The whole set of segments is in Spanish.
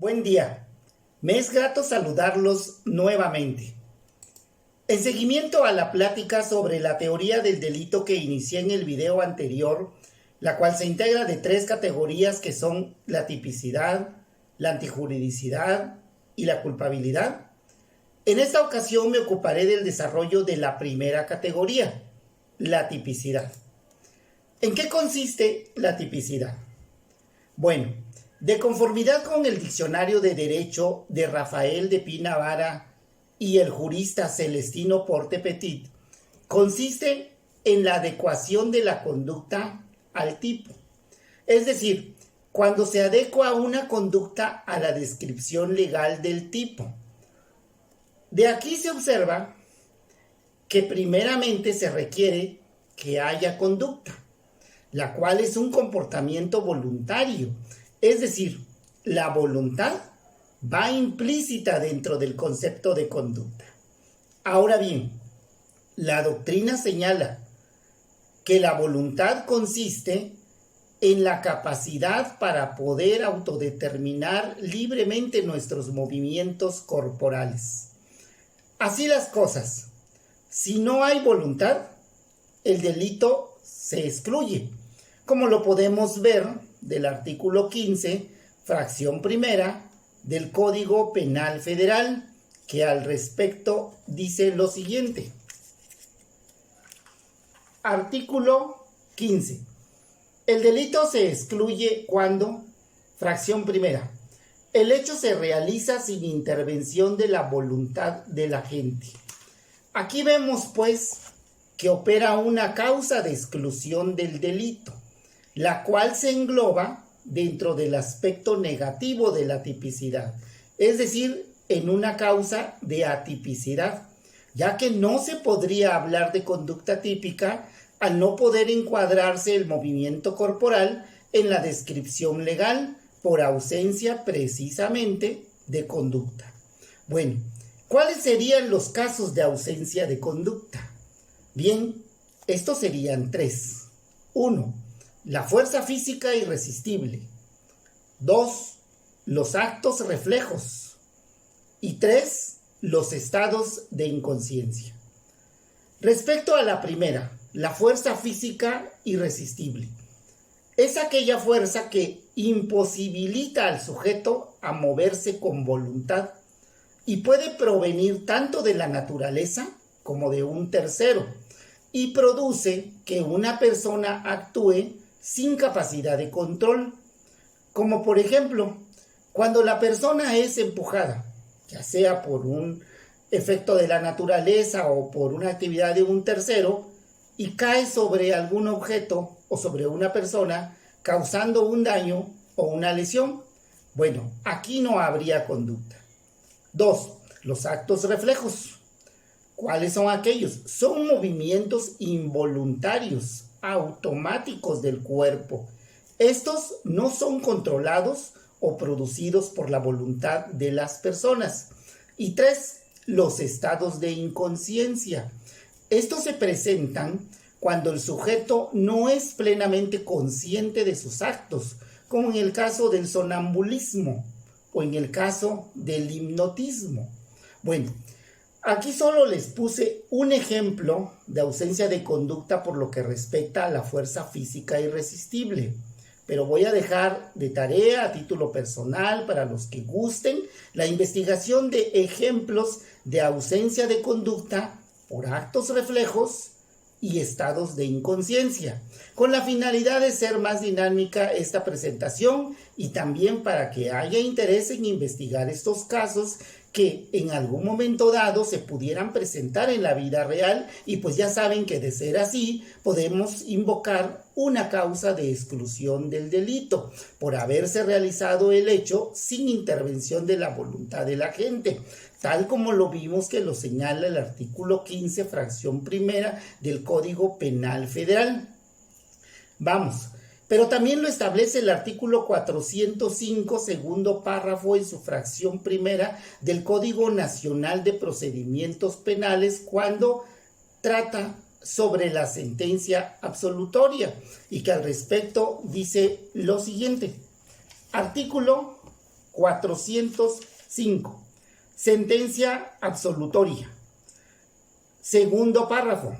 Buen día, me es grato saludarlos nuevamente. En seguimiento a la plática sobre la teoría del delito que inicié en el video anterior, la cual se integra de tres categorías que son la tipicidad, la antijuridicidad y la culpabilidad, en esta ocasión me ocuparé del desarrollo de la primera categoría, la tipicidad. ¿En qué consiste la tipicidad? Bueno, de conformidad con el Diccionario de Derecho de Rafael de Pina Vara y el jurista Celestino Porte Petit, consiste en la adecuación de la conducta al tipo. Es decir, cuando se adecua una conducta a la descripción legal del tipo. De aquí se observa que primeramente se requiere que haya conducta, la cual es un comportamiento voluntario. Es decir, la voluntad va implícita dentro del concepto de conducta. Ahora bien, la doctrina señala que la voluntad consiste en la capacidad para poder autodeterminar libremente nuestros movimientos corporales. Así las cosas, si no hay voluntad, el delito se excluye, como lo podemos ver del artículo 15, fracción primera, del Código Penal Federal, que al respecto dice lo siguiente. Artículo 15. El delito se excluye cuando, fracción primera, el hecho se realiza sin intervención de la voluntad del agente. Aquí vemos, pues, que opera una causa de exclusión del delito, la cual se engloba dentro del aspecto negativo de la tipicidad, es decir, en una causa de atipicidad, ya que no se podría hablar de conducta típica al no poder encuadrarse el movimiento corporal en la descripción legal por ausencia precisamente de conducta. Bueno, ¿cuáles serían los casos de ausencia de conducta? Bien, estos serían tres. 1. La fuerza física irresistible. 2. Los actos reflejos. Y 3. Los estados de inconsciencia. Respecto a la primera, la fuerza física irresistible. Es aquella fuerza que imposibilita al sujeto a moverse con voluntad y puede provenir tanto de la naturaleza como de un tercero y produce que una persona actúe sin capacidad de control, como por ejemplo, cuando la persona es empujada, ya sea por un efecto de la naturaleza o por una actividad de un tercero, y cae sobre algún objeto o sobre una persona, causando un daño o una lesión. Bueno, aquí no habría conducta. 2. Los actos reflejos. ¿Cuáles son aquellos? Son movimientos involuntarios, automáticos del cuerpo. Estos no son controlados o producidos por la voluntad de las personas. Y 3. Los estados de inconsciencia. Estos se presentan cuando el sujeto no es plenamente consciente de sus actos, como en el caso del sonambulismo o en el caso del hipnotismo. Bueno, aquí solo les puse un ejemplo de ausencia de conducta por lo que respecta a la fuerza física irresistible, pero voy a dejar de tarea a título personal para los que gusten la investigación de ejemplos de ausencia de conducta por actos reflejos y estados de inconsciencia, con la finalidad de ser más dinámica esta presentación y también para que haya interés en investigar estos casos que en algún momento dado se pudieran presentar en la vida real, y pues ya saben que de ser así podemos invocar una causa de exclusión del delito por haberse realizado el hecho sin intervención de la voluntad del agente, tal como lo vimos que lo señala el artículo 15, fracción primera del Código Penal Federal. Vamos, pero también lo establece el artículo 405, segundo párrafo en su fracción primera del Código Nacional de Procedimientos Penales cuando trata sobre la sentencia absolutoria y que al respecto dice lo siguiente. Artículo 405. Sentencia absolutoria. Segundo párrafo.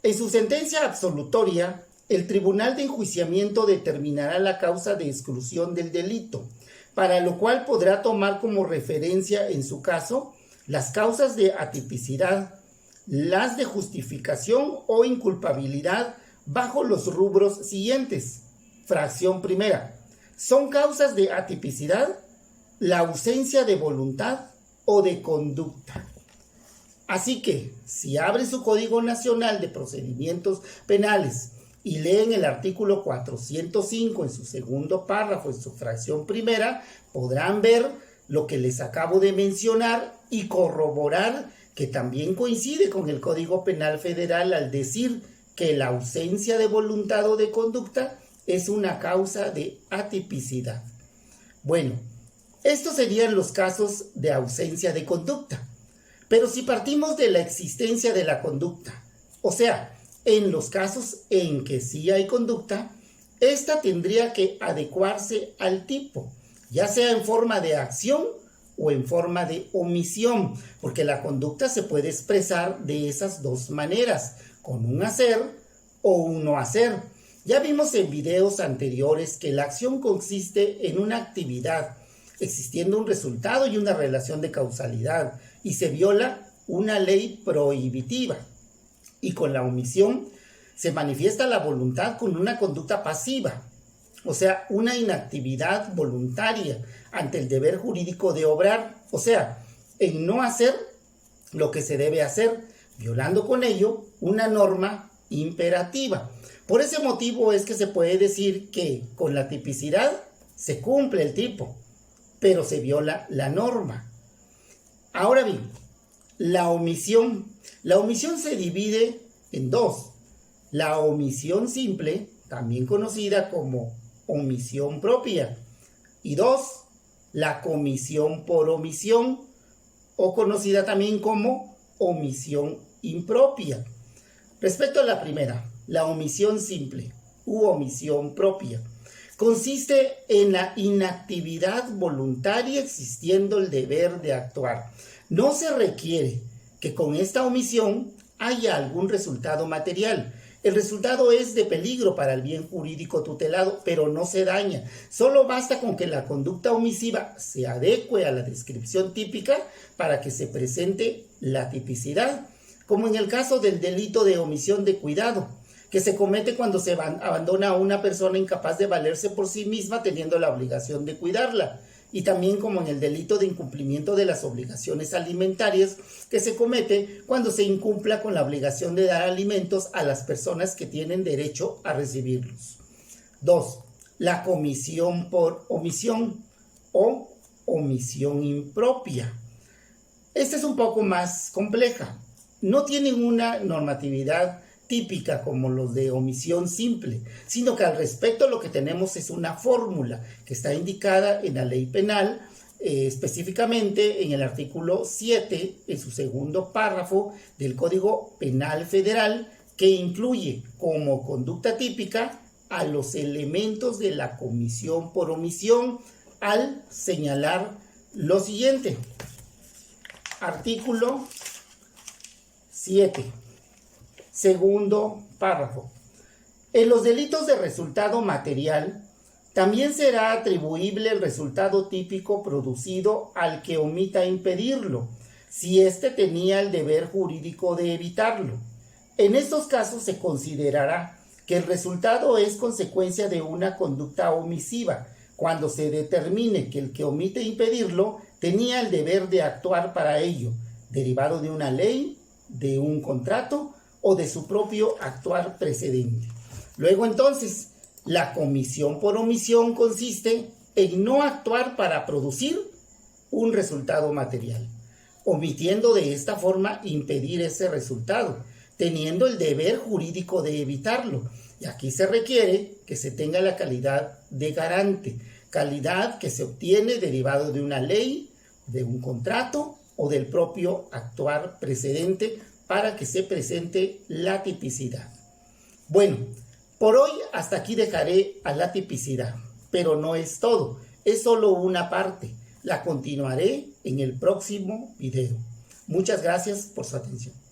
En su sentencia absolutoria, el Tribunal de Enjuiciamiento determinará la causa de exclusión del delito, para lo cual podrá tomar como referencia en su caso las causas de atipicidad, las de justificación o inculpabilidad bajo los rubros siguientes. Fracción primera. Son causas de atipicidad la ausencia de voluntad o de conducta. Así que, si abren su Código Nacional de Procedimientos Penales y leen el artículo 405 en su segundo párrafo, en su fracción primera, podrán ver lo que les acabo de mencionar y corroborar que también coincide con el Código Penal Federal al decir que la ausencia de voluntad o de conducta es una causa de atipicidad. Bueno, estos serían los casos de ausencia de conducta. Pero si partimos de la existencia de la conducta, o sea, en los casos en que sí hay conducta, esta tendría que adecuarse al tipo, ya sea en forma de acción o en forma de omisión, porque la conducta se puede expresar de esas dos maneras, con un hacer o un no hacer. Ya vimos en videos anteriores que la acción consiste en una actividad, existiendo un resultado y una relación de causalidad, y se viola una ley prohibitiva. Y con la omisión se manifiesta la voluntad con una conducta pasiva, o sea, una inactividad voluntaria ante el deber jurídico de obrar, o sea, en no hacer lo que se debe hacer, violando con ello una norma imperativa. Por ese motivo es que se puede decir que con la tipicidad se cumple el tipo, pero se viola la norma. Ahora bien, la omisión. La omisión se divide en dos. La omisión simple, también conocida como omisión propia. Y dos, la comisión por omisión, o conocida también como omisión impropia. Respecto a la primera, la omisión simple u omisión propia, consiste en la inactividad voluntaria existiendo el deber de actuar. No se requiere que con esta omisión haya algún resultado material. El resultado es de peligro para el bien jurídico tutelado, pero no se daña. Solo basta con que la conducta omisiva se adecue a la descripción típica para que se presente la tipicidad, como en el caso del delito de omisión de cuidado, que se comete cuando se abandona a una persona incapaz de valerse por sí misma teniendo la obligación de cuidarla, y también como en el delito de incumplimiento de las obligaciones alimentarias, que se comete cuando se incumpla con la obligación de dar alimentos a las personas que tienen derecho a recibirlos. 2. La comisión por omisión o omisión impropia. Esta es un poco más compleja. No tienen una normatividad típica como los de omisión simple, sino que al respecto lo que tenemos es una fórmula que está indicada en la ley penal, específicamente en el artículo 7, en su segundo párrafo del Código Penal Federal, que incluye como conducta típica a los elementos de la comisión por omisión al señalar lo siguiente. Artículo 7. Segundo párrafo. En los delitos de resultado material, también será atribuible el resultado típico producido al que omita impedirlo, si éste tenía el deber jurídico de evitarlo. En estos casos se considerará que el resultado es consecuencia de una conducta omisiva, cuando se determine que el que omite impedirlo tenía el deber de actuar para ello, derivado de una ley, de un contrato o de su propio actuar precedente. Luego entonces, la comisión por omisión consiste en no actuar para producir un resultado material, omitiendo de esta forma impedir ese resultado, teniendo el deber jurídico de evitarlo. Y aquí se requiere que se tenga la calidad de garante, calidad que se obtiene derivado de una ley, de un contrato o del propio actuar precedente para que se presente la tipicidad. Bueno, por hoy hasta aquí dejaré a la tipicidad, pero no es todo, es solo una parte. la continuaré en el próximo video. Muchas gracias por su atención.